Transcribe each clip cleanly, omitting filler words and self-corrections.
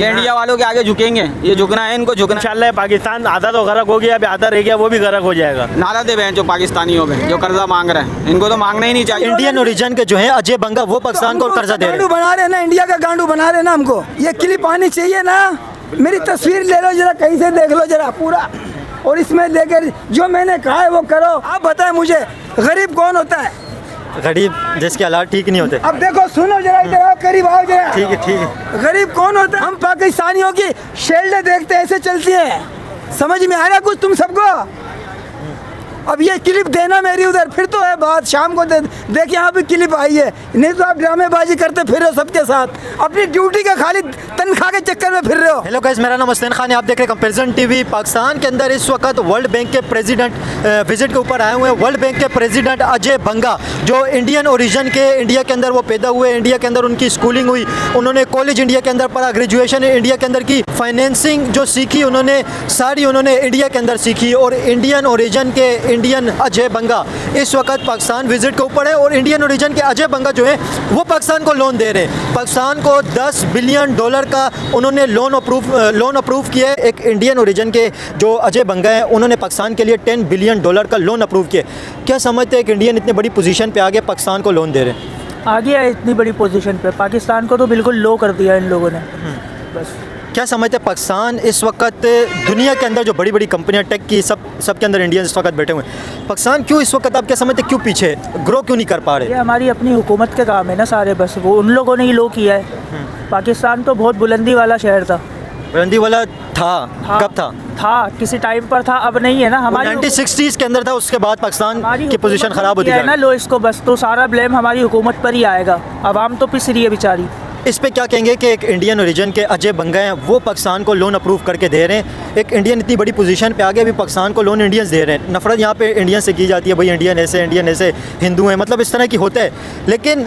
ये इंडिया वालों के आगे झुकेंगे, ये झुकना है इनको, झुकना। इंशाल्लाह पाकिस्तान आधा तो गर्क हो गया, अभी आधा रह गया, वो भी गर्क हो जाएगा। नारा दे बहन जो पाकिस्तानियों पे जो कर्जा मांग रहे हैं, इनको तो मांगना ही नहीं चाहिए। इंडियन ओरिजिन के जो है अजय बंगा, वो पाकिस्तान को कर्जा दे रहे हैं। बना रहे ना, इंडिया का गांडू बना रहे ना हमको। ये क्लिप आनी चाहिए ना, मेरी तस्वीर ले लो जरा, कहीं से देख लो जरा पूरा, और इसमें लेकर जो मैंने कहा है वो करो। आप बताएं मुझे, गरीब कौन होता है? गरीब जिसके हालात ठीक नहीं होते। अब देखो, सुनो जरा, इधर आओ, करीब आओ जरा। ठीक है। गरीब कौन होता है? हम पाकिस्तानियों की शेल्ड देखते ऐसे चलती है। समझ में आ रहा कुछ तुम सबको? अब ये क्लिप देना मेरी उधर, फिर तो है बात, शाम को देखिए यहाँ भी क्लिप आई है। नहीं तो आप ड्रामेबाजी करते फिर रहे हो सबके साथ, अपनी ड्यूटी का खाली तनख्वाह के चक्कर में फिर रहे हो। हेलो गाइस, मेरा नाम हसनैन खान है, आप देख रहे हैं कंपैरिजन टीवी। पाकिस्तान के अंदर इस वक्त वर्ल्ड बैंक के प्रेसिडेंट विजिट के ऊपर आए हुए हैं। वर्ल्ड बैंक के प्रेसिडेंट अजय बंगा, जो इंडियन ओरिजिन के, इंडिया के अंदर वो पैदा हुए, इंडिया के अंदर उनकी स्कूलिंग हुई, उन्होंने कॉलेज इंडिया के अंदर पढ़ा, ग्रेजुएशन इंडिया के अंदर की, फाइनेंसिंग जो सीखी उन्होंने सारी उन्होंने इंडिया के अंदर सीखी। और इंडियन ओरिजिन के इंडियन अजय बंगा इस वक्त पाकिस्तान विजिट के ऊपर है। और इंडियन ओरिजिन के अजय बंगा जो है वो पाकिस्तान को लोन दे रहे हैं। पाकिस्तान को $10 बिलियन का उन्होंने लोन अप्रूव किया है। एक इंडियन ओरिजिन के जो अजय बंगा है, उन्होंने पाकिस्तान के लिए $10 बिलियन का लोन अप्रूव किया। क्या समझते हैं कि इंडियन इतनी बड़ी पोजीशन पे आगे पाकिस्तान को लोन दे रहे हैं? आ गया है इतनी बड़ी पोजीशन पे, पाकिस्तान को तो बिल्कुल लो कर दिया इन लोगों ने। बस क्या समझते हैं पाकिस्तान इस वक्त दुनिया के अंदर जो बड़ी बड़ी कंपनियां टेक की सब के अंदर इंडियन इस वक्त बैठे हुए हैं, पाकिस्तान क्यों इस वक्त आप क्या समझते हैं क्यों पीछे, ग्रो क्यों नहीं कर पा रहे? ये हमारी अपनी हुकूमत के काम है ना सारे, बस वो उन लोगों ने ही लो किया है। पाकिस्तान तो बहुत बुलंदी वाला शहर था। बुलंदी वाला था। कब था? किसी टाइम पर था, अब नहीं है ना। हमारी 1960s के अंदर था, उसके बाद पाकिस्तान की पोजीशन ख़राब होती है ना लो इसको, बस तो सारा ब्लेम हमारी हुकूमत पर ही आएगा। आवाम तो पिस रही है बेचारी। इस पे क्या कहेंगे कि एक इंडियन ओरिजिन के अजय बंगा हैं, वो पाकिस्तान को लोन अप्रूव करके दे रहे हैं। एक इंडियन इतनी बड़ी पोजीशन पे आगे भी पाकिस्तान को लोन इंडियंस दे रहे हैं। नफरत यहाँ पे इंडियन से की जाती है, भाई इंडियन ऐसे हिंदू हैं, मतलब इस तरह की होता है, लेकिन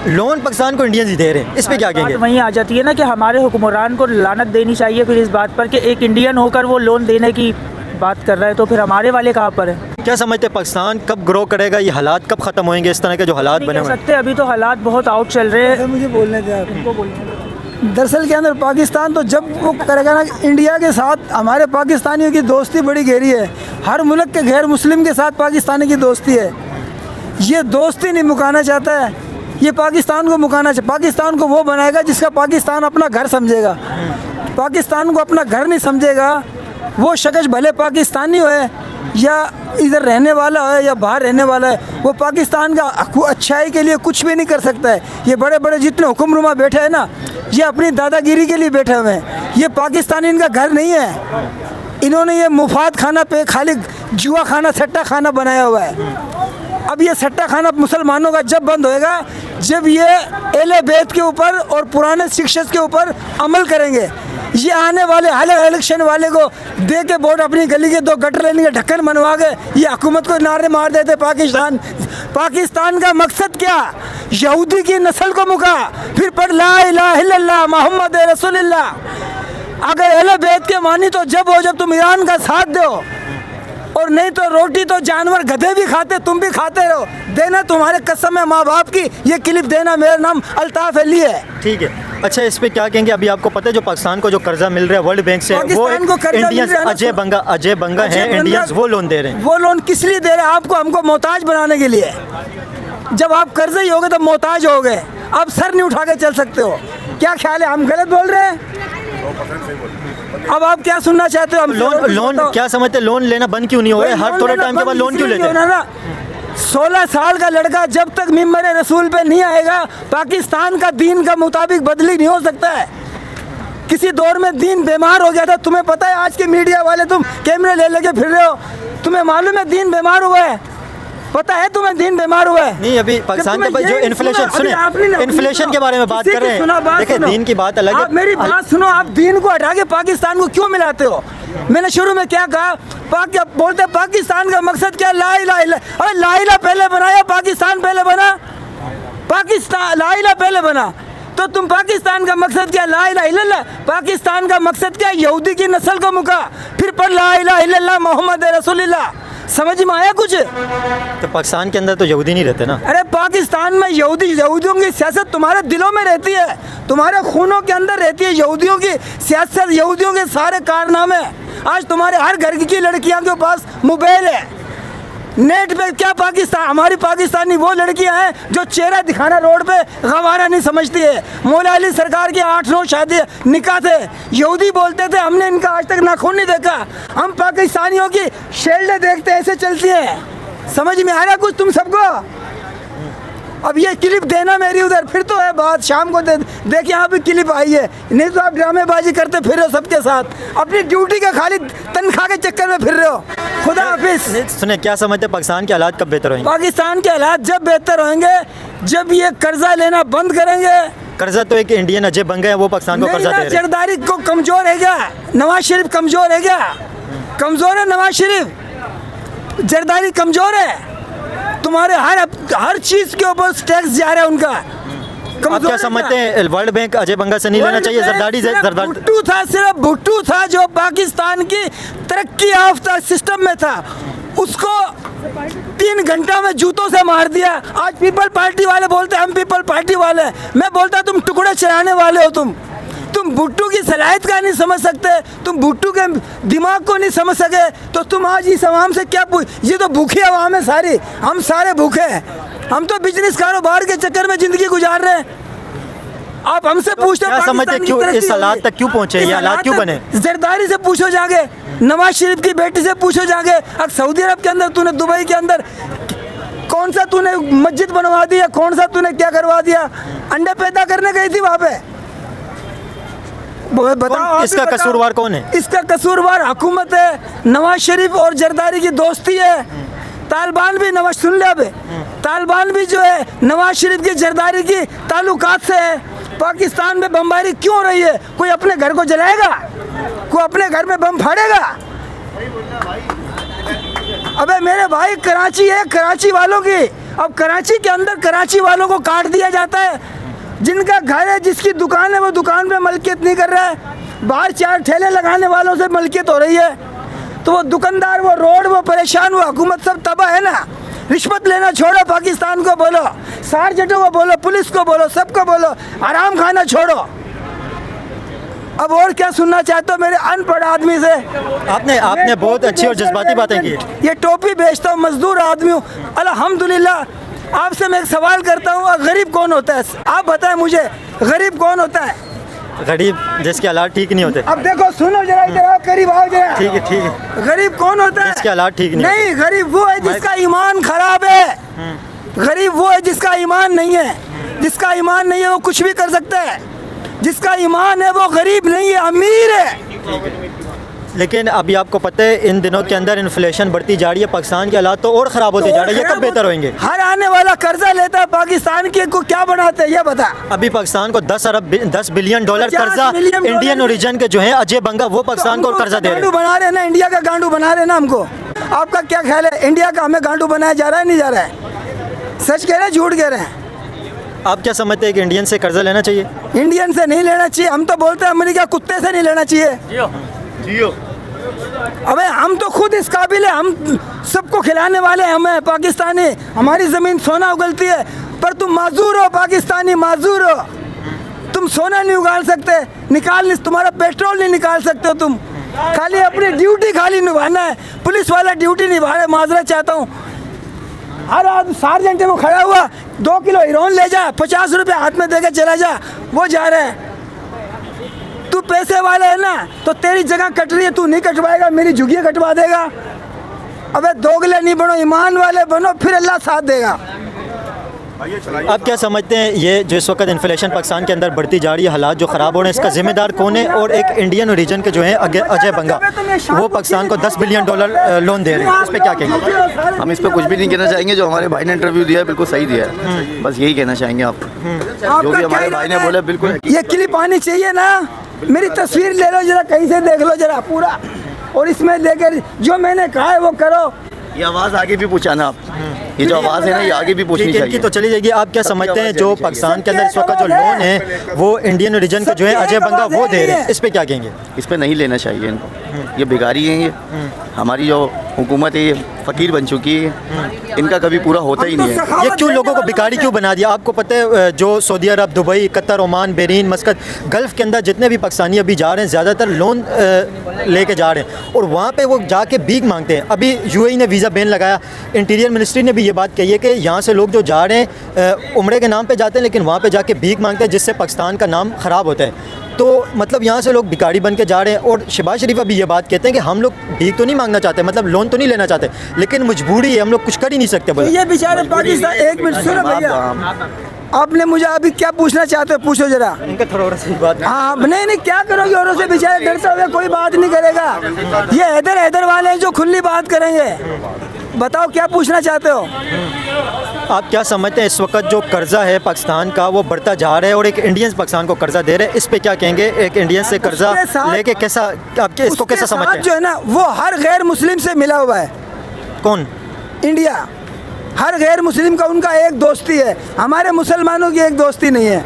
लोन पाकिस्तान को इंडियंस ही दे रहे हैं। इस पे क्या कहेंगे? वहीं आ जाती है ना कि हमारे हुक्मरान को लानत देनी चाहिए फिर इस बात पर कि एक इंडियन होकर वो लोन देने की बात कर रहा है, तो फिर हमारे वाले कहाँ पर है? क्या समझते हैं पाकिस्तान कब ग्रो करेगा, ये हालात कब ख़त्म होंगे, इस तरह के जो हालात बने हुए हैं? अभी तो हालात बहुत आउट चल रहे हैं। मुझे बोलने दें आप। दरअसल के अंदर पाकिस्तान तो जब वो करेगा ना, इंडिया के साथ हमारे पाकिस्तानियों की दोस्ती बड़ी गहरी है। हर मुल्क के गैर मुस्लिम के साथ पाकिस्तानी की दोस्ती है। ये दोस्ती नहीं मुकाना चाहता है, ये पाकिस्तान को मुकाना चाहता। पाकिस्तान को वो बनाएगा जिसका पाकिस्तान अपना घर समझेगा। पाकिस्तान को अपना घर नहीं समझेगा, वो शख्स भले पाकिस्तानी हो या इधर रहने वाला है या बाहर रहने वाला है, वो पाकिस्तान का अच्छाई के लिए कुछ भी नहीं कर सकता है। ये बड़े बड़े जितने हुक्मनुमा बैठे हैं ना, ये अपनी दादागिरी के लिए बैठे हुए हैं। ये पाकिस्तान इनका घर नहीं है। इन्होंने ये मुफाद खाना पे खाली जुआ खाना, सट्टा खाना बनाया हुआ है। अब ये सट्टा खाना मुसलमानों का जब बंद होएगा, जब ये अहले बैत के ऊपर और पुराने शिक्षक के ऊपर अमल करेंगे। ये आने वाले हाल इलेक्शन वाले को दे के वोट अपनी गली के 2 गटर लेने के ढक्कन बनवा के ये हुकूमत को नारे मार देते। पाकिस्तान का मकसद क्या? यहूदी की नस्ल को मुका, फिर पढ़ ला इलाहा इल्लल्लाह मुहम्मद रसूलुल्लाह। अगर अहले बैत के मानी तो जब तुम ईरान का साथ दो, और नहीं तो रोटी तो जानवर गधे भी खाते, तुम भी खाते रहो। देना तुम्हारे कसम है माँ बाप की। ये क्लिप देना, मेरा नाम अल्ताफ अली है। ठीक है। अच्छा, इस पे क्या कहेंगे? अभी आपको पता है जो पाकिस्तान को जो कर्जा मिल रहा है वर्ल्ड बैंक से, वो इंडियंस अजय बंगा है, इंडियंस वो लोन दे रहे हैं। वो लोन किस लिए दे रहे हैं? आपको हमको मोहताज बनाने के लिए। जब आप कर्जे ही होगे तो मोहताज हो गए, आप सर नहीं उठा के चल सकते हो। क्या ख्याल है, हम गलत बोल रहे हैं? अब आप क्या सुनना चाहते हो? हम लोन क्या समझते हैं? लोन लेना बंद क्यों नहीं हो रहा है? हर थोड़े टाइम के बाद लोन क्यों लेते हैं? 16 साल का लड़का जब तक मिंबर रसूल पे नहीं आएगा, पाकिस्तान का दीन का मुताबिक बदली नहीं हो सकता है। किसी दौर में दीन बीमार हो गया था, तुम्हें पता है? आज के मीडिया वाले तुम कैमरे ले लेके फिर रहे हो, तुम्हें मालूम है दीन बीमार हुआ है? पता है तुम्हें दीन बीमार हुआ है? नहीं, अभी पाकिस्तान के जो इन्फ्लेशन, सुने, इन्फ्लेशन के बारे में बात कर रहे हैं। देखिए, दीन की बात अलग है। आप मेरी बात सुनो, आप दीन को हटा के पाकिस्तान को क्यों मिलाते हो? मैंने शुरू में क्या कहा? बोलते पाकिस्तान का मकसद क्या? ला इलाहा इल्लल्लाह। अरे ला इलाहा पहले बनाया, पाकिस्तान पहले बना? पाकिस्तान ला इलाहा पहले बना तो तुम पाकिस्तान का मकसद क्या? ला इलाहा इल्लल्लाह। पाकिस्तान का मकसद क्या? यहूदी की नस्ल को मुका, फिर पढ़ ला इलाहा इल्लल्लाह मुहम्मद रसूलुल्लाह। समझ में आया कुछ? तो पाकिस्तान के अंदर तो यहूदी नहीं रहते ना। अरे पाकिस्तान में यहूदियों की सियासत तुम्हारे दिलों में रहती है, तुम्हारे खूनों के अंदर रहती है यहूदियों की सियासत, यहूदियों के सारे कारनामे। आज तुम्हारे हर घर की लड़कियों के पास मोबाइल है, नेट पे क्या पाकिस्तान, हमारी पाकिस्तानी वो लड़कियां हैं जो चेहरा दिखाना रोड पे गवारा नहीं समझती है। मौला अली सरकार की 8-9 शादी निकाह थे, यहूदी बोलते थे, हमने इनका आज तक नाखून नहीं देखा। हम पाकिस्तानियों की शेल्डें देखते ऐसे चलती हैं। समझ में आ रहा कुछ तुम सबको? अब ये क्लिप देना मेरी उधर, फिर तो है बात, शाम को देख यहाँ भी क्लिप आई है, नहीं तो आप ड्रामेबाजी करते फिर रहे हो सबके साथ, अपनी ड्यूटी का खाली तनख्वाह के चक्कर में फिर रहे हो। खुदा हाफिज। सुने, क्या समझते हैं पाकिस्तान के हालात कब बेहतर होंगे? पाकिस्तान के हालात जब बेहतर होंगे जब ये कर्जा लेना बंद करेंगे। कर्जा तो एक इंडियन अजय बंगा है, वो पाकिस्तान को कर्जा दे रहे हैं। जरदारी को कमजोर है क्या? नवाज शरीफ कमजोर है क्या? कमजोर है नवाज शरीफ, जरदारी कमजोर है। तुम्हारे हर चीज के ऊपर टैक्स जा रहा है उनका। आप क्या समझते हैं वर्ल्ड बैंक अजय बंगा से नहीं लेना चाहिए? जरदारी भुट्टू था, सिर्फ भुट्टू था जो पाकिस्तान की तरक्की याफ्ता सिस्टम में था, उसको 3 घंटा में जूतों से मार दिया। आज पीपल पार्टी वाले बोलते हम पीपल पार्टी वाले, मैं बोलता तुम टुकड़े चलाने वाले हो। तुम भुट्टू की सलाहियत का नहीं समझ सकते, तुम भुट्टू के दिमाग को नहीं समझ सके, तो तुम आज इस आवाम से क्या ये तो भूखी आवाम है सारी, हम सारे भूखे हैं। हम तो बिजनेस कारोबार के चक्कर में जिंदगी गुजार रहे हैं। आप हमसे पूछते क्या समझते क्यों इस हालात तक क्यों पहुंचे, ये हालात क्यों बने? जरदारी से पूछो जाके, नवाज शरीफ की बेटी से पूछो जाके। अब सऊदी अरब के अंदर तूने, दुबई के अंदर कौन सा तूने मस्जिद बनवा दिया, कौन सा तूने क्या करवा दिया? अंडे पैदा करने गई थी वहाँ पे। बताओ इसका कसूरवार कौन है? इसका कसूरवार हुकूमत है, नवाज शरीफ और जरदारी की दोस्ती है। तालिबान भी नवाज, सुन ले अब, तालिबान भी जो है नवाज शरीफ की जरदारी की ताल्लुकात से है। पाकिस्तान में बमबारी क्यों हो रही है? कोई अपने घर को जलाएगा? कोई अपने घर में बम फाड़ेगा? अबे मेरे भाई, कराची है, कराची वालों की, अब कराची के अंदर कराची वालों को काट दिया जाता है। जिनका घर है, जिसकी दुकान है, वो दुकान पे मलकियत नहीं कर रहा है, बाहर 4 ठेले लगाने वालों से मलकियत हो रही है। तो वो दुकानदार, वो रोड, वो परेशान, वो हुकूमत सब तबाह है ना। रिश्वत लेना छोड़ो, पाकिस्तान को बोलो, सार्जेंटों को बोलो, पुलिस को बोलो, सबको बोलो, आराम खाना छोड़ो। अब और क्या सुनना चाहते हो मेरे अनपढ़ आदमी से? आपने बहुत अच्छी और जज्बाती बातें की। ये टोपी बेचता हूँ, मजदूर आदमी हूँ, अल्हम्दुलिल्लाह। आपसे मैं एक सवाल करता हूँ, गरीब कौन होता है? आप बताएं मुझे, गरीब कौन होता है? गरीब जिसके हालात ठीक नहीं होते। अब देखो, सुनो जरा, इधर आओ, करीब आओ जरा। ठीक है, ठीक है। गरीब कौन होता है? जिसके हालात ठीक नहीं, गरीब वो है जिसका ईमान खराब है। गरीब वो है जिसका ईमान नहीं है। जिसका ईमान नहीं है वो कुछ भी कर सकता है। जिसका ईमान है वो गरीब नहीं है, अमीर है। लेकिन अभी आपको पता है इन दिनों के अंदर इन्फ्लेशन बढ़ती जा रही है, पाकिस्तान के हालात तो और ख़राब होते जा रहे हैं। ये कब बेहतर होंगे? हर आने वाला कर्जा लेता है, पाकिस्तान के को क्या बनाते हैं ये बता। अभी पाकिस्तान को 10 बिलियन डॉलर कर्जा इंडियन ओरिजिन के जो है अजय बंगा, वो पाकिस्तान को कर्जा दे रहे हैं। बना रहे ना, इंडिया का गांडू बना रहे ना हमको। आपका क्या ख्याल है, इंडिया का हमें गांडू बनाया जा रहा है, नहीं जा रहा है? सच कह रहे हैं, झूठ कह रहे हैं? आप क्या समझते हैं कि इंडियन से कर्जा लेना चाहिए? इंडियन से नहीं लेना चाहिए। हम तो बोलते हैं अमेरिका कुत्ते से नहीं लेना चाहिए। जियो। अबे हम तो खुद इस काबिल है, हम सबको खिलाने वाले हैं। हमें पाकिस्तानी, हमारी ज़मीन सोना उगलती है, पर तुम माजूर हो, पाकिस्तानी माजूर हो। तुम सोना नहीं उगाल सकते, तुम्हारा पेट्रोल नहीं निकाल सकते हो। तुम खाली अपनी ड्यूटी खाली निभाना है। पुलिस वाला ड्यूटी निभा रहे, माजरा चाहता हूँ। हर आदमी सार्जेंट को खड़ा हुआ, 2 किलो हीरोइन ले जा, 50 रुपये हाथ में देके चला जा, वो जा रहा है। तू पैसे वाला है ना, तो तेरी जगह कट रही है, तू नहीं कटवाएगा, मेरी झुग्गियाँ कटवा देगा। अबे दोगले नहीं बनो, ईमान वाले बनो, फिर अल्लाह साथ देगा। आप क्या समझते हैं ये जो इस वक्त इन्फ्लेशन पाकिस्तान के अंदर बढ़ती जा रही है, हालात जो ख़राब हो रहे हैं, इसका जिम्मेदार कौन है? और एक इंडियन ओरिजिन के जो है अजय बंगा, वो पाकिस्तान को 10 बिलियन डॉलर लोन दे रहे हैं, इस पर क्या कहेंगे? हम इस पर कुछ भी नहीं कहना चाहेंगे। जो हमारे भाई ने इंटरव्यू दिया है बिल्कुल सही दिया है, बस यही कहना चाहेंगे आप। जो भी हमारे भाई ने बोला बिल्कुल। ये क्लिप आनी चाहिए ना, मेरी तस्वीर ले लो जरा, कहीं से देख लो जरा पूरा, और इसमें लेकर जो मैंने कहा है वो करो। ये आवाज़ आगे भी पहुँचाना आप, ये जो आवाज़ है ना, ये आगे भी पहुँचनी चाहिए। तो चली जाएगी। आप क्या समझते हैं जो पाकिस्तान के अंदर इस वक्त जो लोन है वो इंडियन ओरिजिन का जो है अजय बंगा वो दे रहे हैं, इस पर क्या कहेंगे? इस पर नहीं लेना चाहिए इनको। ये भिखारी हैं, ये हमारी जो हुकूमत है ये फ़कीर बन चुकी है, इनका कभी पूरा होता ही नहीं है। ये क्यों लोगों को भिखारी क्यों बना दिया? आपको पता है जो सऊदी अरब, Dubai, Qatar, Oman, Bahrain, Muscat, Gulf के अंदर जितने भी पाकिस्तानी अभी जा रहे हैं ज़्यादातर लोन लेके जा रहे हैं और वहाँ पे वो जाके भीख मांगते हैं। अभी यूएई ने वीज़ा बैन लगाया, इंटीरियर मिनिस्ट्री ने भी ये बात कही है कि यहाँ से लोग जो जा रहे हैं उम्रे के नाम पे जाते हैं लेकिन वहाँ पे जाके भीख मांगते हैं, जिससे पाकिस्तान का नाम ख़राब होता है। तो मतलब यहाँ से लोग भिखारी बन के जा रहे हैं और शहबाज शरीफ अभी ये बात कहते हैं कि हम लोग भीख तो नहीं मांगना चाहते, मतलब लोन तो नहीं लेना चाहते, लेकिन मजबूरी है, हम लोग कुछ कर ही नहीं सकते। बोले ये बेचारे पाकिस्तान, एक मिनट सुनो भैया, आपने मुझे अभी क्या पूछना चाहते हो पूछो जरा। इनका थोड़ा और सही बात। हाँ नहीं क्या करोगे, औरों से बेचारे डरते हुए कोई बात नहीं करेगा। ये हैदर वाले हैं जो खुली बात करेंगे। बताओ क्या पूछना चाहते हो? आप क्या समझते हैं इस वक्त जो कर्जा है पाकिस्तान का वो बढ़ता जा रहा है और एक इंडियंस पाकिस्तान को कर्जा दे रहे हैं, इस पे क्या कहेंगे? एक इंडियन से कर्जा लेके कैसा, आपके इसको कैसा समझते हैं? जो है ना वो हर गैर मुस्लिम से मिला हुआ है। कौन? इंडिया। हर गैर मुस्लिम का उनका एक दोस्ती है, हमारे मुसलमानों की एक दोस्ती नहीं है।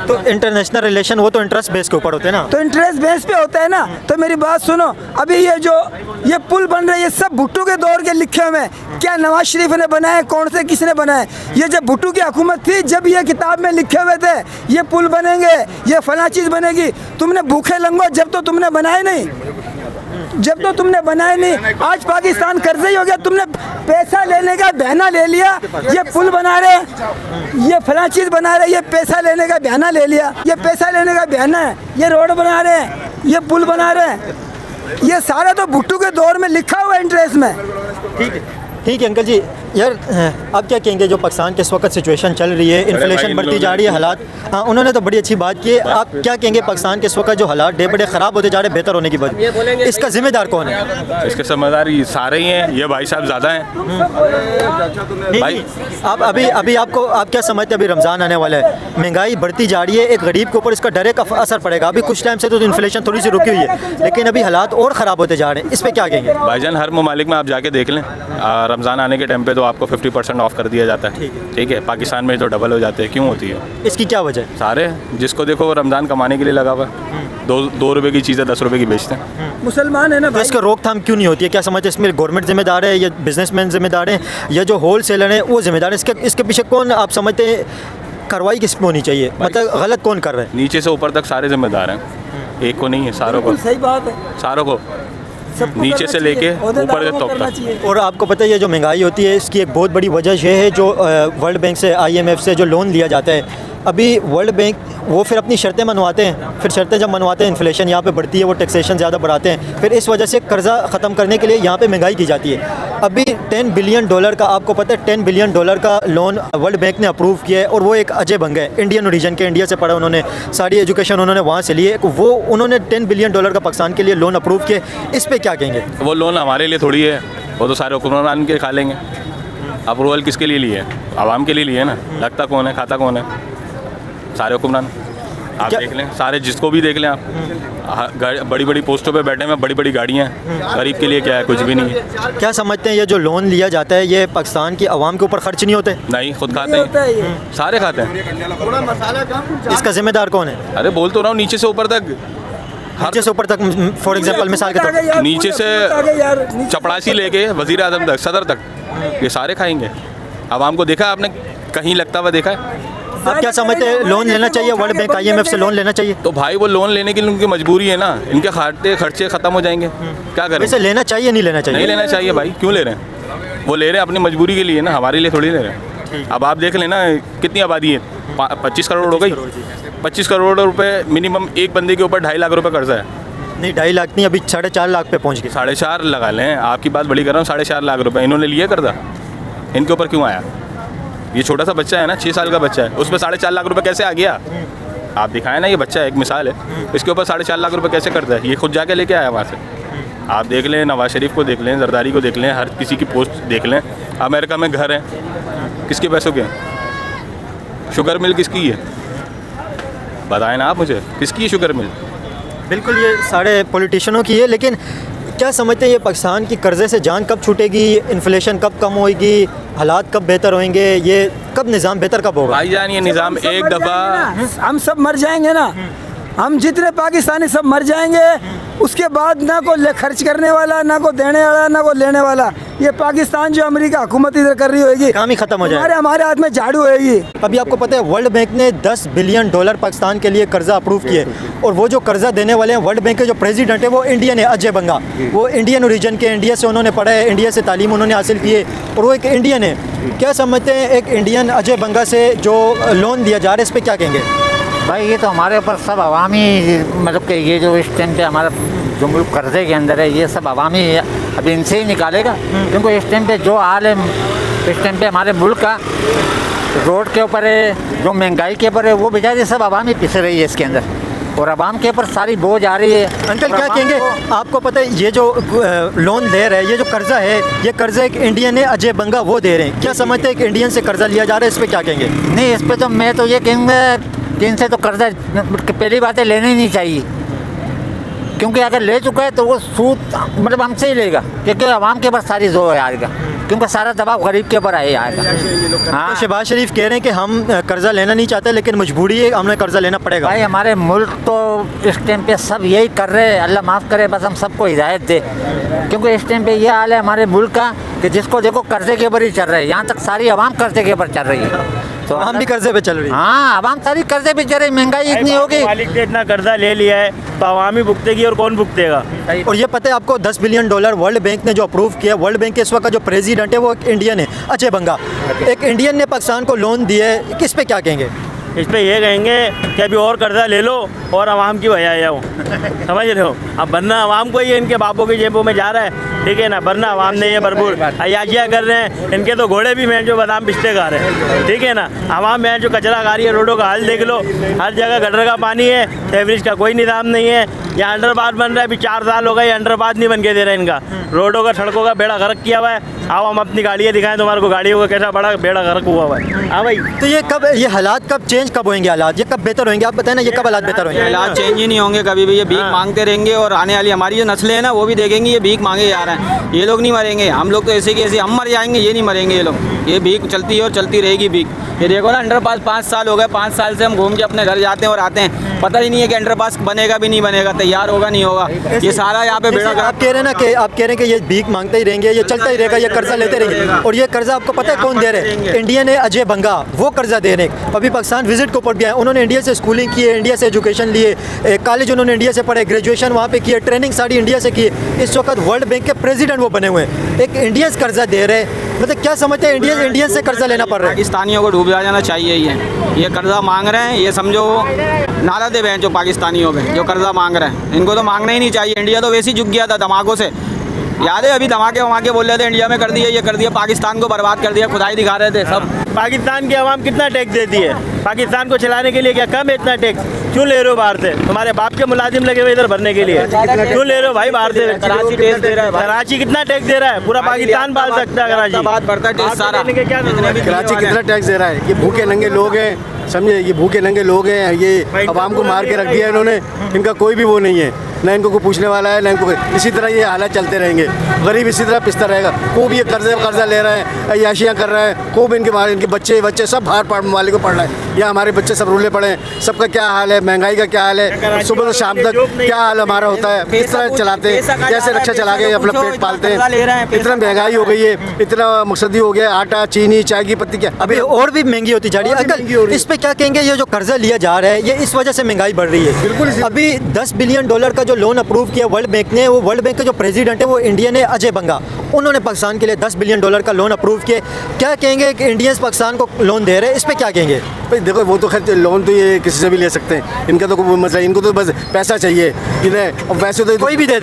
तो इंटरनेशनल रिलेशन वो तो इंटरेस्ट बेस के ऊपर होते हैं ना? तो इंटरेस्ट बेस पे होता है ना। तो मेरी बात सुनो, अभी ये पुल बन रहे, ये सब भुट्टो के दौर के लिखे हुए हैं। क्या नवाज शरीफ ने बनाए? कौन से किसने बनाए? ये जब भुट्टो की हुकूमत थी, जब ये किताब में लिखे हुए थे ये पुल बनेंगे, ये फला चीज़ बनेगी, तुमने भूखे लंगो जब तो तुमने बनाए नहीं, जब तो तुमने बनाए नहीं। आज पाकिस्तान कर्जे ही हो गया, तुमने पैसा लेने का बहाना ले लिया, ये पुल बना रहे, ये फला चीज़ बना रहे, ये पैसा लेने का बहाना ले लिया, ये पैसा लेने का बहाना है, ये रोड बना रहे हैं, ये पुल बना रहे हैं, ये सारा तो भुट्टो के दौर में लिखा हुआ है इंटरेस्ट में। ठीक है अंकल जी। यार आप क्या कहेंगे जो पाकिस्तान के इस वक्त सिचुएशन चल रही है, इन्फ्लेशन बढ़ती जा रही है, हालात, हाँ उन्होंने तो बड़ी अच्छी बात की है। आप क्या कहेंगे पाकिस्तान के इस वक्त जो हालात डे बड़े ख़राब होते जा रहे हैं बेहतर होने की वजह, इसका जिम्मेदार कौन है? इसके जिम्मेदार ये सारे ही हैं, ये भाई साहब ज़्यादा हैं। भाई आप अभी आप क्या समझते हैं? अभी रमज़ान आने वाला है, महंगाई बढ़ती जा रही है, एक गरीब के ऊपर इसका डायरेक्ट असर पड़ेगा। अभी कुछ टाइम से तो इन्फ्लेशन थोड़ी सी रुकी हुई है लेकिन अभी हालात और ख़राब होते जा रहे हैं, इस पर क्या कहेंगे? भाईजान हर ममालिक में आप जाके देख लें, रमज़ान आने के टाइम पे तो आपको 50% ऑफ कर दिया जाता है। ठीक है, पाकिस्तान में तो डबल हो जाते हैं, क्यों होती है? इसकी क्या वजह है? सारे जिसको देखो वो रमज़ान कमाने के लिए लगा हुआ है, 2 रुपये की चीज़ें 10 रुपये की बेचते हैं। मुसलमान है ना तो इसका रोकथाम क्यों नहीं होती है? क्या समझते हैं इसमें गवर्नमेंट जिम्मेदार है या बिजनेसमैन जिम्मेदार है या जो होल सेलर है वो जिम्मेदार है? इसके पीछे कौन आप समझते हैं कार्रवाई किस पे होनी चाहिए? मतलब गलत कौन कर रहा है? नीचे से ऊपर तक सारे जिम्मेदार हैं, एक को नहीं है, सारों को। सही बात है, सारों को, नीचे से लेके ऊपर से टॉप तक। और आपको पता है ये जो महंगाई होती है इसकी एक बहुत बड़ी वजह यह है जो वर्ल्ड बैंक से, IMF से जो लोन लिया जाता है, अभी वर्ल्ड बैंक वो फिर अपनी शर्तें मनवाते हैं, फिर शर्तें जब मनवाते हैं इन्फ्लेशन यहाँ पे बढ़ती है, वो टैक्सेशन ज़्यादा बढ़ाते हैं, फिर इस वजह से कर्जा ख़त्म करने के लिए यहाँ पे महंगाई की जाती है। अभी $10 बिलियन का, आपको पता है $10 बिलियन का लोन वर्ल्ड बैंक ने अप्रूव किया है और वो एक अजय बंगा है, इंडियन ओरिजिन के, इंडिया से पढ़ा उन्होंने, सारी एजुकेशन उन्होंने वहाँ से ली है, वो उन्होंने $10 बिलियन का पाकिस्तान के लिए लोन अप्रूव किया। इस पर क्या कहेंगे? वो लोन हमारे लिए थोड़ी है, वो तो सारे हुक्मरान के खा लेंगे। अप्रूवल किसके लिए लिए? आवाम के लिए लिए ना। लगता कौन है, खाता कौन है? सारे हुक्मरान। आप देख लें, सारे जिसको भी देख लें आप, बड़ी बड़ी पोस्टों पे बैठे हैं, बड़ी बड़ी गाड़ियाँ हैं, गरीब के लिए क्या है? कुछ भी नहीं है। क्या समझते हैं ये जो लोन लिया जाता है ये पाकिस्तान की आवाम के ऊपर खर्च नहीं होते? नहीं, खुद खाते हैं, सारे खाते हैं। इसका जिम्मेदार कौन है? अरे बोल तो रहा हूँ, नीचे से ऊपर तक, नीचे से ऊपर तक। फॉर एग्जांपल मिसाल के तौर पर नीचे से चपड़ासी लेके वजीर आजम तक, सदर तक, ये सारे खाएंगे। आवाम को देखा आपने कहीं लगता हुआ देखा है? आप क्या समझते हैं लोन लेना चाहिए वर्ल्ड बैंक IMF से लोन लेना चाहिए? तो भाई वो लोन लेने के लिए उनकी मजबूरी है ना, इनके खाते खर्चे खत्म हो जाएंगे, क्या करें? वैसे लेना चाहिए नहीं लेना चाहिए? नहीं लेना चाहिए भाई, क्यों ले रहे हैं? वो ले रहे हैं अपनी मजबूरी के लिए ना, हमारे लिए थोड़ी ले रहे हैं। अब आप देख लेना कितनी आबादी है, 25 करोड़ हो गई। 25 करोड़ रुपए मिनिमम एक बंदे के ऊपर 2.5 लाख रुपए कर्जा है। नहीं 2.5 लाख नहीं, अभी 4.5 लाख पे पहुँच गए। 4.5 लगा लें, आपकी बात बड़ी कर रहा हूँ, 4.5 लाख रुपए इन्होंने लिए कर्जा, इनके ऊपर क्यों आया? ये छोटा सा बच्चा है ना, 6 साल का बच्चा है, उस पर 4.5 लाख रुपए कैसे आ गया? आप दिखाएं ना, ये बच्चा एक मिसाल है, इसके ऊपर 4.5 लाख रुपए कैसे करता है? ये खुद जाके लेके आया वहाँ से। आप देख लें, नवाज शरीफ को देख लें, जरदारी को देख लें, हर किसी की पोस्ट देख लें। अमेरिका में घर है, किसके पैसों के? शुगर मिल किसकी है? बताएं ना आप मुझे, किसकी है शुगर मिल? बिल्कुल ये सारे पॉलिटिशियनों की है, लेकिन क्या समझते हैं ये पाकिस्तान की कर्जे से जान कब छूटेगी? इन्फ्लेशन कब कम होएगी? हालात कब बेहतर होंगे? ये कब निज़ाम बेहतर कब होगा? भाईजान ये निज़ाम एक दफ़ा, हम सब मर जाएंगे ना, हम जितने पाकिस्तानी सब मर जाएंगे, उसके बाद ना कोई खर्च करने वाला, ना कोई देने वाला, ना कोई लेने वाला। ये पाकिस्तान जो अमेरिका हुकूमत इधर कर रही होगी, काम ही खत्म हो जाएगा। हमारे हाथ में झाड़ू होगी। अभी आपको पता है वर्ल्ड बैंक ने $10 बिलियन पाकिस्तान के लिए कर्जा अप्रूव किए, और वो जो कर्जा देने वाले हैं, वर्ल्ड बैंक के जो प्रेसिडेंट है वो इंडियन है, अजय बंगा। वो इंडियन ओरिजिन के, इंडिया से उन्होंने पढ़ा है, इंडिया से तालीम उन्होंने हासिल की है, और वो एक इंडियन है। क्या समझते हैं एक इंडियन अजय बंगा से जो लोन दिया जा रहा है, इस पर क्या कहेंगे? भाई ये तो हमारे ऊपर सब अवामी, मतलब कि ये जो इस टाइम पे हमारा जो मुल्क कर्जे के अंदर है, ये सब अवामी है, अब इनसे ही निकालेगा। क्योंकि इस टाइम पे जो हाल है, इस टाइम पे हमारे मुल्क का रोड के ऊपर है, जो महंगाई के ऊपर है, वो बेचारे सब अवामी पिस रही है इसके अंदर, और अवाम के ऊपर सारी बोझ आ रही है। अंकल क्या कहेंगे, आपको पता है ये जो लोन दे रहे हैं, ये जो कर्जा है, ये कर्जा एक इंडियन है, अजय बंगा वो दे रहे हैं। क्या समझते हैं एक इंडियन से कर्जा लिया जा रहा है, इस पर क्या कहेंगे? नहीं, इस पर तो मैं तो ये कहूँगा कि इनसे तो कर्जा पहली बात है लेना ही नहीं चाहिए, क्योंकि अगर ले चुका है तो वो सूद मतलब हमसे ही लेगा, क्योंकि आवाम के ऊपर सारी जोर आएगा, क्योंकि सारा दबाव गरीब के ऊपर आएगा। हाँ, तो शहबाज शरीफ कह रहे हैं कि हम कर्जा लेना नहीं चाहते, लेकिन मजबूरी है, हमें कर्जा लेना पड़ेगा। भाई हमारे मुल्क तो इस टाइम पे सब यही कर रहे हैं, अल्लाह माफ़ करे, बस हम सबको हिदायत दे, क्योंकि इस टाइम पे ये हाल है हमारे मुल्क का कि जिसको देखो कर्जे के ऊपर ही चल रहे हैं। यहाँ तक सारी आवाम कर्जे के ऊपर चल रही है, तो हम भी कर्जे पे चल रही है। हाँ, आवाम सारी कर्जे पे चल रही, महंगाई इतनी होगी। मालिक ने इतना कर्जा ले लिया है तो आवामी भुगतेगी, और कौन भुगतेगा? और ये पता है आपको $10 बिलियन वर्ल्ड बैंक ने जो अप्रूव किया, वर्ल्ड बैंक के इस वक्त का जो प्रेसिडेंट है वो एक इंडियन है, अजय बंगा। एक इंडियन ने पाकिस्तान को लोन दिया है, किस पे क्या कहेंगे? इस पे ये कहेंगे कि अभी और कर्जा ले लो और आवाम की भैया जाओ। समझ रहे हो? अब बनना आवाम को ही इनके बापों की जेबों में जा रहा है, ठीक है ना? बनना आवाम ने ये भरपूर अयाजिया कर रहे हैं, इनके तो घोड़े भी मैं जो बादाम पिस्ते खा रहे हैं, ठीक है ना? आवाम में जो कचरा खा रही है, रोडों का हाल देख लो, हर जगह गटर का पानी है, एवरेज का कोई निज़ाम नहीं है। यहाँ अंडरपास बन रहा है, अभी 4 साल हो गए, अंडरपास नहीं बन के दे रहे इनका, रोडों का सड़कों का बेड़ा गर्क किया हुआ है। आओ हम अपनी गाड़ियाँ दिखाएं तुम्हारे को, गाड़ियों का कैसा बड़ा बेड़ा गर्क हुआ हुआ है। हाँ भाई, तो ये कब, ये हालात कब चेंज कब होंगे, हालात ये कब बेहतर होंगे? आप बताएं ना, ये कब हालात बेहतर होंगे? हालात चेंज ही नहीं होंगे कभी भी, ये भीख मांगते रहेंगे, और आने वाली हमारी जो नस्लें हैं ना वो भी देखेंगे ये भीख मांगे जा रहे हैं। ये लोग नहीं मरेंगे, हम लोग तो ऐसे कि ऐसे हम मर जाएंगे, ये नहीं मरेंगे ये लोग। ये भीख चलती है और चलती रहेगी भीख। ये देखो ना, अंडरपास 5 साल हो गए, 5 साल से हम घूम के अपने घर जाते हैं और आते हैं, पता ही नहीं है कि अंडरपास बनेगा भी नहीं बनेगा, तैयार होगा नहीं होगा। ये सारा यहाँ पे बेड़ा आप कह रहे हैं ना कि आप कह रहे हैं कि ये भीख मांगते ही रहेंगे, ये चलता ही रहेगा, ये कर्जा लेते रहेंगे। और ये कर्जा आपको पता है कौन दे रहे हैं? इंडियन है, अजय बंगा, वो कर्जा दे रहे हैं। अभी पाकिस्तान विजिट के ऊपर भी आए, उन्होंने इंडिया से स्कूलिंग की है, इंडिया से एजुकेशन लिए, कॉलेज उन्होंने इंडिया से पढ़े, ग्रेजुएशन वहाँ पे किए, ट्रेनिंग सारी इंडिया से की है। इस वक्त वर्ल्ड बैंक के प्रेसिडेंट वो बने हुए हैं, एक इंडियन कर्जा दे रहे हैं। मतलब क्या समझते हैं, इंडियन से कर्जा लेना पड़ रहा है? पाकिस्तानियों को डूब जाना चाहिए। ये कर्जा मांग रहे हैं, ये समझो नारा दे हैं जो पाकिस्तानियों पे जो कर्जा मांग रहे हैं, इनको तो मांगना ही नहीं चाहिए। इंडिया तो वैसे ही झुक गया था धमाकों से, याद है? अभी धमाके वमाके बोल रहे थे इंडिया में कर दिया, ये कर दिया, पाकिस्तान को बर्बाद कर दिया, खुदाई दिखा रहे थे सब। पाकिस्तान की आवाम कितना टैक्स देती है? पाकिस्तान को चलाने के लिए क्या कम है इतना टैक्स? क्यों ले रहे हो बाहर से? तुम्हारे बाप के मुलाजिम लगे हुए इधर भरने के लिए, क्यों ले रहे हो भाई बाहर से? कराची टैक्स दे रहा है, कराची कितना टैक्स दे रहा है? पूरा पाकिस्तान पाल सकता है कराची। बात बढ़ता है टैक्स सारा। कराची कितना टैक्स दे रहा है? ये भूखे नंगे लोग हैं, समझे? ये भूखे नंगे लोग हैं, ये आवाम को मार के रख दिया इन्होंने। इनका कोई भी वो नहीं है, ना इनको कोई पूछने वाला है, ना इनको। इसी तरह ये हालात चलते रहेंगे, गरीब इसी तरह पिसता रहेगा। खूब ये कर्जा ले रहा है, अय्याशियाँ कर रहा है खूब। इनके बच्चे सब बाहर वाले को पढ़ रहे हैं, या हमारे बच्चे सब रूले पड़े हैं। सबका क्या हाल है, महंगाई का क्या हाल है, सुबह से शाम तक क्या हाल हमारा होता है। इस तरह चलाते हैं, जैसे रक्षा चला के अपना पेट पालते हैं। इतना महंगाई हो गई है, इतना मकसदी हो गया, आटा, चीनी, चाय की पत्ती, क्या अभी और भी महंगी होती जा रही है। अंकल इस पे क्या कहेंगे? ये जो कर्जा लिया जा रहा है, ये इस वजह से महंगाई बढ़ रही है। बिल्कुल। अभी $10 बिलियन का जो लोन अप्रूव किया वर्ल्ड बैंक ने, वो वर्ल्ड बैंक के जो प्रेसिडेंट है वो इंडियन है, अजय बंगा। उन्होंने पाकिस्तान के लिए $10 बिलियन का लोन अप्रूव किया। क्या कहेंगे कि इंडियंस पाकिस्तान को लोन दे रहे हैं, इस पे क्या कहेंगे? भाई देखो, वो तो खैर लोन तो ये किसी से भी ले सकते हैं, इनका तो कोई मसला, इनको तो बस पैसा चाहिए। इन्हें अब वैसे तो कोई भी दे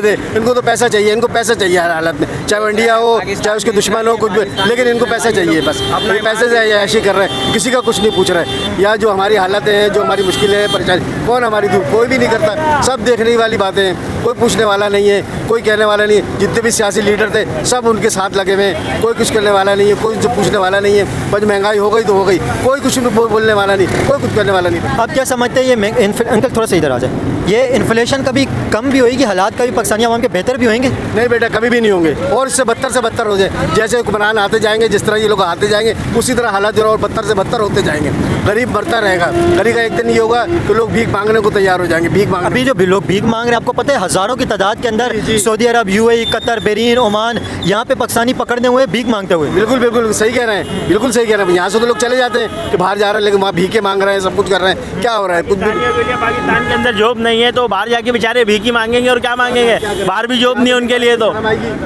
दे, इनको तो पैसा चाहिए, इनको पैसा चाहिए हर हालत में, चाहे वो इंडिया हो, चाहे उसके दुश्मन हो, कुछ भी, लेकिन इनको पैसा चाहिए बस। ये पैसे से ऐशी कर रहे हैं, किसी का कुछ नहीं पूछ रहे हैं। या जो हमारी हालत है, जो हमारी मुश्किलें हैं, परेशानी, कौन हमारी दूर? कोई भी नहीं करता, सब देखने वाली बातें हैं, कोई पूछने वाला नहीं है, कोई कहने वाला नहीं है। जितने भी सियासी लीडर थे सब उनके साथ लगे हुए हैं, कोई कुछ करने वाला नहीं है, कोई उनसे पूछने वाला नहीं है। बस महंगाई हो गई तो हो गई, कोई कुछ बोलने वाला नहीं, कोई कुछ करने वाला नहीं। आप क्या समझते हैं ये अंकल थोड़ा सा इधर आ जाए, ये इन्फ्लेशन कभी कम भी होगी, हालात कभी पाकिस्तानी आवाम के बेहतर भी होंगे? नहीं बेटा, कभी भी नहीं होंगे, और इससे बदतर से बदतर हो जाए। जैसे हुक्मरान आते जाएंगे, जिस तरह ये लोग आते जाएंगे, उसी तरह हालात जो है और बदतर से बदतर होते जाएंगे। गरीब बढ़ता रहेगा, गरीब का एक दिन ये होगा तो लोग भीख मांगने को तैयार हो जाएंगे। भीख मांग, अभी जो भी लोग भीख मांग रहे हैं, आपको पता है हज़ारों की तादाद के अंदर सऊदी अरब, यूएई, कतर, बहरीन, ओमान, यहाँ पे पाकिस्तानी पकड़ने हुए भीख मांगते हुए। बिल्कुल बिल्कुल सही कह रहे हैं, बिल्कुल सही कह रहे हैं। यहाँ से तो लोग चले जाते हैं कि बाहर जा रहे हैं, लेकिन वहाँ भीखे मांग रहे हैं, सब कुछ कर रहे हैं। क्या हो रहा है? कुछ भी पाकिस्तान के अंदर जॉब नहीं है तो बाहर जाके बेचारे भीख ही मांगेंगे, और क्या मांगेंगे? बाहर भी जॉब नहीं है उनके लिए। तो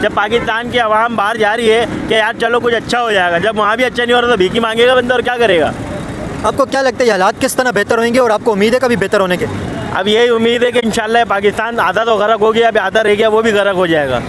जब पाकिस्तान की आवाम बाहर जा रही है कि यार चलो कुछ अच्छा हो जाएगा, जब वहाँ भी अच्छा नहीं हो रहा तो भीख ही मांगेगा बंदा, और क्या करेगा? आपको क्या लगता है ये हालात किस तरह बेहतर होंगे, और आपको उम्मीद है कभी बेहतर होने के? अब यही उम्मीद है कि इंशाल्लाह पाकिस्तान आधा तो गर्क हो गया, अभी आधा रह गया, वो भी गर्क हो जाएगा।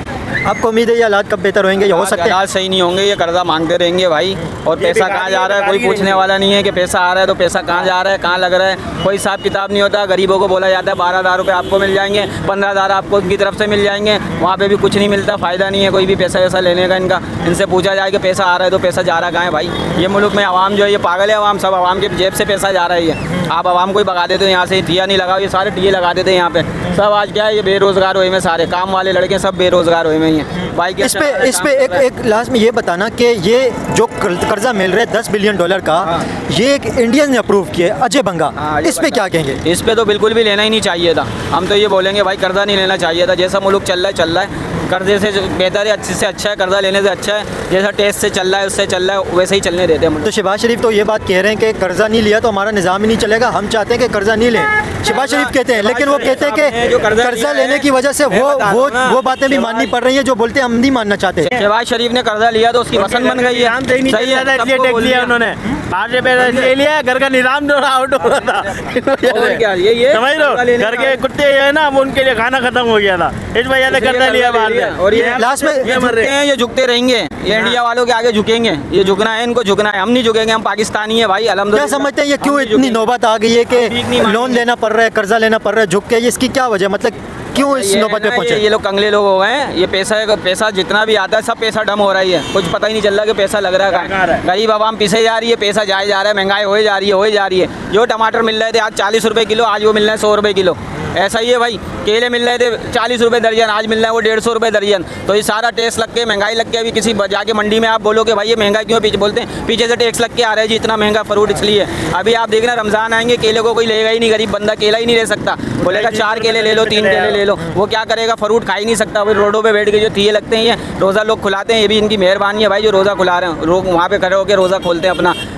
आपको उम्मीद है ये हालात कब बेहतर होंगे, या हो सकते हैं? हालात सही नहीं होंगे, ये कर्जा मांगते रहेंगे भाई, और पैसा कहाँ जा रहा है कोई पूछने वाला नहीं है कि पैसा आ रहा है तो पैसा कहाँ जा रहा है, कहाँ लग रहा है, कोई हिसाब किताब नहीं होता। गरीबों को बोला जाता है 12,000 रुपये आपको मिल जाएंगे, 15,000 आपको उनकी तरफ से मिल जाएंगे, वहाँ पे भी कुछ नहीं मिलता, फ़ायदा नहीं है कोई भी पैसा वैसा लेने का इनका। इनसे पूछा जाए कि पैसा आ रहा है तो पैसा जा रहा कहाँ है भाई? ये मुल्क में आवाम जो है ये पागल है, आवाम सब आवाम के जेब से पैसा जा रहा है। ये आप आवाम को ही भगा देते हो यहाँ से, टिया नहीं लगाओ, ये सारे टिये लगा देते हैं यहाँ पे सब। आज क्या है, ये बेरोज़गार हुए में सारे काम वाले लड़के सब बेरोज़गार हुए में ही हैं भाई। इस पे एक लास्ट में ये बताना कि ये जो कर्जा मिल रहा है $10 बिलियन का, ये एक इंडियन ने अप्रूव किया, अजय बंगा, इस पे क्या कहेंगे? इस पे तो बिल्कुल भी लेना ही नहीं चाहिए था। हम तो ये बोलेंगे भाई कर्जा नहीं लेना चाहिए था। जैसा मुल्क चल रहा है कर्जे से बेहतर है, अच्छे से अच्छा है, कर्जा लेने से अच्छा है। जैसा टेस्ट से चल रहा है उससे चल रहा है, वैसे ही चलने देते हैं। तो शहबाज शरीफ तो ये बात कह रहे हैं कि कर्जा नहीं लिया तो हमारा निज़ाम ही नहीं चलेगा, हम चाहते हैं कि कर्जा नहीं लें। शहबाज शरीफ कहते हैं, लेकिन वो कहते हैं कि कर्जा लेने की वजह से वो बातें भी माननी पड़ रही हैं जो बोलते हैं हम नहीं मानना चाहते। शहबाज शरीफ ने कर्जा लिया तो उसकी पसंद बन गई है, सही है, टैक्स लिया उन्होंने, बाहर से पैसा ले लिया, घर का निजाम जो आउट हो रहा था, और क्या ये समझ लो, घर के कुत्ते जो है ना वो उनके लिए खाना खत्म हो गया था, इस वजह से कर्जा लिया बाहर से। और ये लास्ट में ये झुकते रहेंगे, ये इंडिया वालों के आगे झुकेंगे, ये झुकना है, इनको झुकना है, हम नहीं झुकेंगे, हम पाकिस्तानी है भाई अल्हम्दुलिल्लाह। क्या समझते हैं ये क्यों इतनी नौबत आ गई है कि लोन लेना पड़ रहा है, कर्जा लेना पड़ रहा है झुक के, इसकी क्या वजह, मतलब क्यों इस नौबत पे पहुंचे? ये लोग कंगले लोग हो गए हैं, ये पैसा जितना भी आता है सब पैसा डम हो रही है, कुछ पता ही नहीं चल रहा कि पैसा लग रहा है। गरीब आवाम पीछे जा रही है, पैसा जाए जा रहा है, महंगाई हो जा रही है। जो टमाटर मिल रहे थे आज 40 रुपये किलो, आज वो मिल रहे हैं 100 रुपये किलो। ऐसा ही है भाई, केले मिल रहे थे 40 रुपये दर्जन, आज मिल रहा है वो 150 रुपये दर्जन। तो ये सारा टैक्स लग के, महंगाई लग के, अभी किसी जाके मंडी में आप बोलो कि भाई ये महंगा क्यों, पीछे बोलते हैं पीछे से टैक्स लग के आ रहा है जी, इतना महंगा फ्रूट इसलिए। अभी आप देख रहे हैं रमज़ान आएंगे, केले को कोई लेगा ही नहीं, गरीब बंदा केला ही नहीं ले सकता, बोलेगा 4 केले ले लो, 3 केले ले लो, वो क्या करेगा, फ्रूट खा ही नहीं सकता। वही रोडों पे बैठ के जो दिए लगते हैं, ये रोज़ा लोग खुलाते हैं, ये भी इनकी मेहरबानी है भाई जो रोज़ा खुला रहे हैं, लोग वहाँ पे खड़े होकर रोज़ा खोलते हैं अपना,